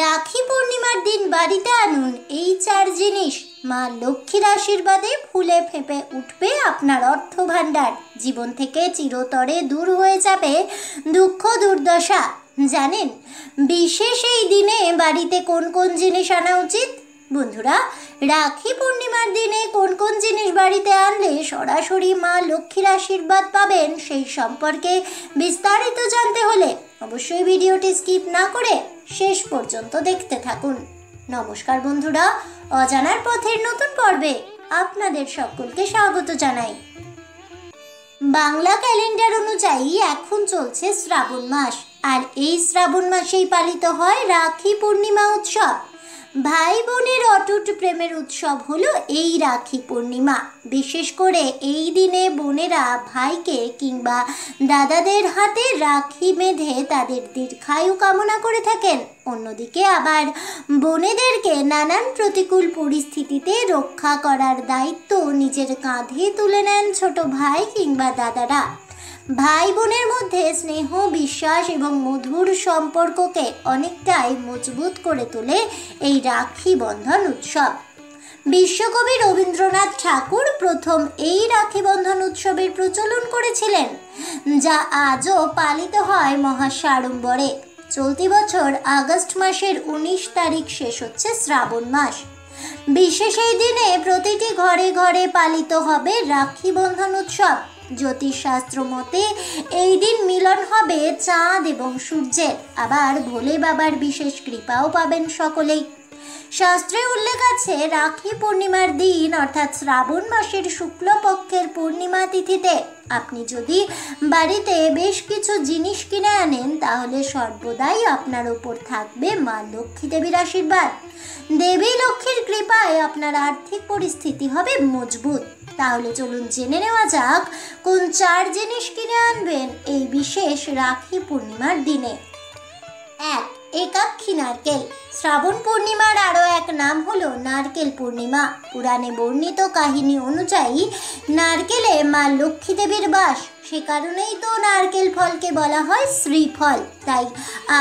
রাখি পূর্ণিমার দিন বাড়িতে আনুন এই 4 জিনিস। মা লক্ষ্মীর আশীর্বাদে ফুলে ফেঁপে উঠবে আপনার অর্থ ভাণ্ডার। জীবন থেকে চিরতরে দূর হয়ে যাবে দুঃখ দুর্দশা। জানেন বিশেষ এই দিনে বাড়িতে কোন কোন জিনিস আনা উচিত? বন্ধুরা, রাখি পূর্ণিমার দিনে কোন কোন জিনিস বাড়িতে আনলে সরাসরি মা লক্ষ্মীর আশীর্বাদ পাবেন, সেই সম্পর্কে বিস্তারিত জানতে হলে অবশ্যই ভিডিওটি স্কিপ না করে শেষ পর্যন্ত দেখতে থাকুন। নমস্কার বন্ধুরা, অজানার পথের নতুন পর্বে আপনাদের সকলকে স্বাগত জানাই। বাংলা ক্যালেন্ডার অনুযায়ী এখন চলছে শ্রাবণ মাস, আর এই শ্রাবণ মাসেই পালিত হয় রাখি পূর্ণিমা উৎসব। ভাই বোনের অটুট প্রেমের উৎসব হলো এই রাখি পূর্ণিমা। বিশেষ করে এই দিনে বোনেরা ভাইকে কিংবা দাদাদের হাতে রাখি বেঁধে তাদের দীর্ঘায়ু কামনা করে থাকেন। অন্যদিকে আবার বোনেদেরকে নানান প্রতিকূল পরিস্থিতিতে রক্ষা করার দায়িত্ব নিজের কাঁধে তুলে নেন ছোট ভাই কিংবা দাদারা। ভাই বোনের মধ্যে স্নেহ, বিশ্বাস এবং মধুর সম্পর্ককে অনেকটাই মজবুত করে তোলে এই রাখি বন্ধন উৎসব। বিশ্বকবি রবীন্দ্রনাথ ঠাকুর প্রথম এই রাখি বন্ধন উৎসবের প্রচলন করেছিলেন, যা আজও পালিত হয় মহা সাড়ম্বরে। চলতি বছর আগস্ট মাসের 19 তারিখ শেষ হচ্ছে শ্রাবণ মাস। বিশেষ এই দিনে প্রতিটি ঘরে ঘরে পালিত হবে রাখি বন্ধন উৎসব। জ্যোতিষশাস্ত্র মতে এই দিন মিলন হবে চাঁদ এবং সূর্যের। আবার ভোলে বাবার বিশেষ কৃপাও পাবেন সকলেই। শাস্ত্রে উল্লেখ আছে রাখি পূর্ণিমার দিন অর্থাৎ শ্রাবণ মাসের শুক্লপক্ষের পূর্ণিমা তিথিতে আপনি যদি বাড়িতে বেশ কিছু জিনিস কিনে আনেন, তাহলে সর্বদাই আপনার উপর থাকবে মা লক্ষ্মী দেবীর আশীর্বাদ। দেবী লক্ষ্মীর কৃপায় আপনার আর্থিক পরিস্থিতি হবে মজবুত। তাহলে চলুন জেনে নেওয়া যাক কোন 4 জিনিস কিনে আনবেন এই বিশেষ রাখি পূর্ণিমার দিনে। 1. একাক্ষী নারকেল। শ্রাবণ পূর্ণিমার আরও এক নাম হলো নারকেল পূর্ণিমা। পুরাণে বর্ণিত কাহিনী অনুযায়ী নারকেলে মা লক্ষ্মী দেবীর বাস, সে কারণেই তো নারকেল ফলকে বলা হয় শ্রীফল। তাই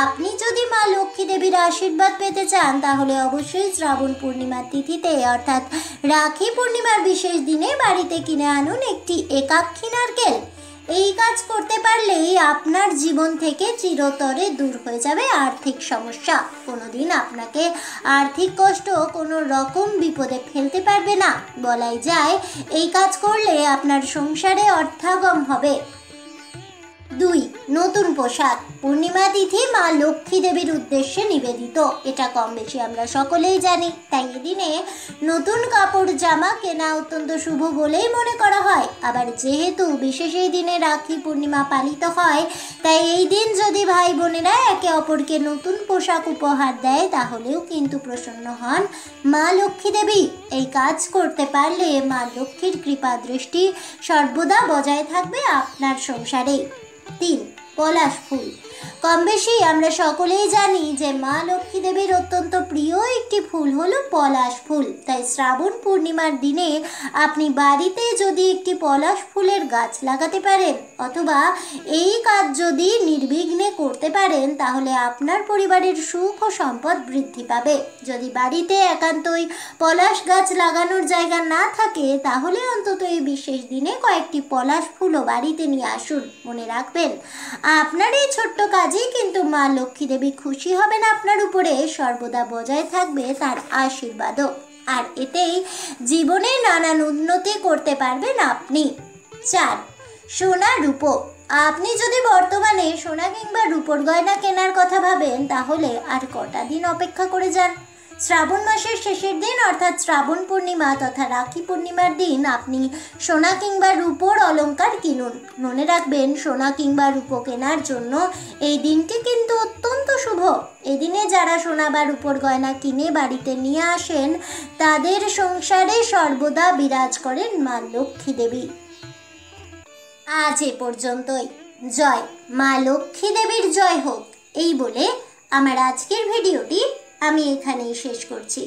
আপনি যদি মা লক্ষ্মী দেবীর আশীর্বাদ পেতে চান, তাহলে অবশ্যই শ্রাবণ পূর্ণিমার তিথিতে অর্থাৎ রাখি পূর্ণিমার বিশেষ দিনে বাড়িতে কিনে আনুন একটি একাক্ষী নারকেল। এই কাজ করতে পারলেই আপনার জীবন থেকে চিরতরে দূর হয়ে যাবে আর্থিক সমস্যা। কোনোদিন আপনাকে আর্থিক কষ্ট কোনো রকম বিপদে ফেলতে পারবে না। বলাই যায় এই কাজ করলে আপনার সংসারে অর্থাগম হবে। 2. নতুন পোশাক। পূর্ণিমা তিথি মা লক্ষ্মী দেবীর উদ্দেশ্যে নিবেদিত, এটা কম বেশি আমরা সকলেই জানি। তাই এদিনে নতুন কাপড় জামা কেনা অত্যন্ত শুভ বলেই মনে করা হয়। আবার যেহেতু বিশেষ এই দিনে রাখি পূর্ণিমা পালিত হয়, তাই এই দিন যদি ভাই বোনেরা একে অপরকে নতুন পোশাক উপহার দেয়, তাহলেও কিন্তু প্রসন্ন হন মা লক্ষ্মী দেবী। এই কাজ করতে পারলে মা লক্ষ্মীর কৃপা দৃষ্টি সর্বদা বজায় থাকবে আপনার সংসারে। 3. পলাশ ফুল। কম বেশি আমরা সকলেই জানি যে মা লক্ষ্মী দেবীর অত্যন্ত প্রিয় একটি ফুল হলো পলাশ ফুল। তাই শ্রাবণ পূর্ণিমার দিনে আপনি বাড়িতে যদি একটি পলাশ ফুলের গাছ লাগাতে পারেন, অথবা এই কাজ যদি নির্বিঘ্নে করতে পারেন, তাহলে আপনার পরিবারের সুখ ও সম্পদ বৃদ্ধি পাবে। যদি বাড়িতে একান্তই পলাশ গাছ লাগানোর জায়গা না থাকে, তাহলে অন্তত এই বিশেষ দিনে কয়েকটি পলাশ ফুলও বাড়িতে নিয়ে আসুন। মনে রাখবেন, আপনার এই ছোট্ট কাজেই কিন্তু মা লক্ষ্মী দেবী খুশি হবেন আপনার উপরে, সর্বদা বজায় থাকবে তার আশীর্বাদও। আর এতেই জীবনে নানান উন্নতি করতে পারবেন আপনি। 4. সোনা রূপো। আপনি যদি বর্তমানে সোনা কিংবা রূপোর গয়না কেনার কথা ভাবেন, তাহলে আর কটা দিন অপেক্ষা করে যান। শ্রাবণ মাসের শেষের দিন অর্থাৎ শ্রাবণ পূর্ণিমা তথা রাখি পূর্ণিমার দিন আপনি সোনা কিংবা রূপোর অলংকার কিনুন। মনে রাখবেন, সোনা কিংবা রূপো কেনার জন্য এই দিনটি কিন্তু অত্যন্ত শুভ। এদিনে যারা সোনা বা রূপোর গয়না কিনে বাড়িতে নিয়ে আসেন, তাদের সংসারে সর্বদা বিরাজ করেন মা লক্ষ্মী দেবী। আজ এ পর্যন্তই। জয় মা লক্ষ্মী দেবীর জয় হোক, এই বলে আমার আজকের ভিডিওটি আমি এখানেই শেষ করছি।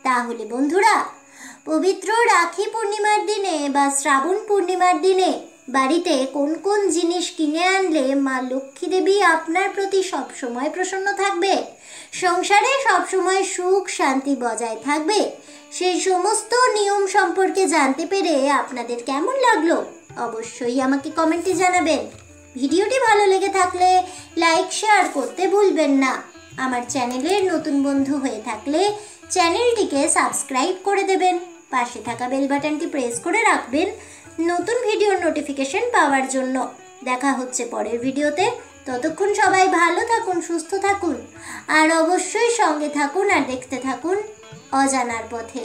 তাহলে বন্ধুরা, পবিত্র রাখি পূর্ণিমার দিনে বা শ্রাবণ পূর্ণিমার দিনে বাড়িতে কোন কোন জিনিস কিনে আনলে মা লক্ষ্মী দেবী আপনার প্রতি সবসময় প্রসন্ন থাকবে, সংসারে সবসময় সুখ শান্তি বজায় থাকবে, সেই সমস্ত নিয়ম সম্পর্কে জানতে পেরে আপনাদের কেমন লাগলো অবশ্যই আমাকে কমেন্টে জানাবেন। ভিডিওটি ভালো লেগে থাকলে লাইক শেয়ার করতে ভুলবেন না। আমার চ্যানেলের নতুন বন্ধু হয়ে থাকলে চ্যানেলটিকে সাবস্ক্রাইব করে দেবেন, পাশে থাকা বেল বাটনটি প্রেস করে রাখবেন নতুন ভিডিওর নোটিফিকেশন পাওয়ার জন্য। দেখা হচ্ছে পরের ভিডিওতে, ততক্ষণ সবাই ভালো থাকুন, সুস্থ থাকুন আর অবশ্যই সঙ্গে থাকুন আর দেখতে থাকুন অজানার পথে।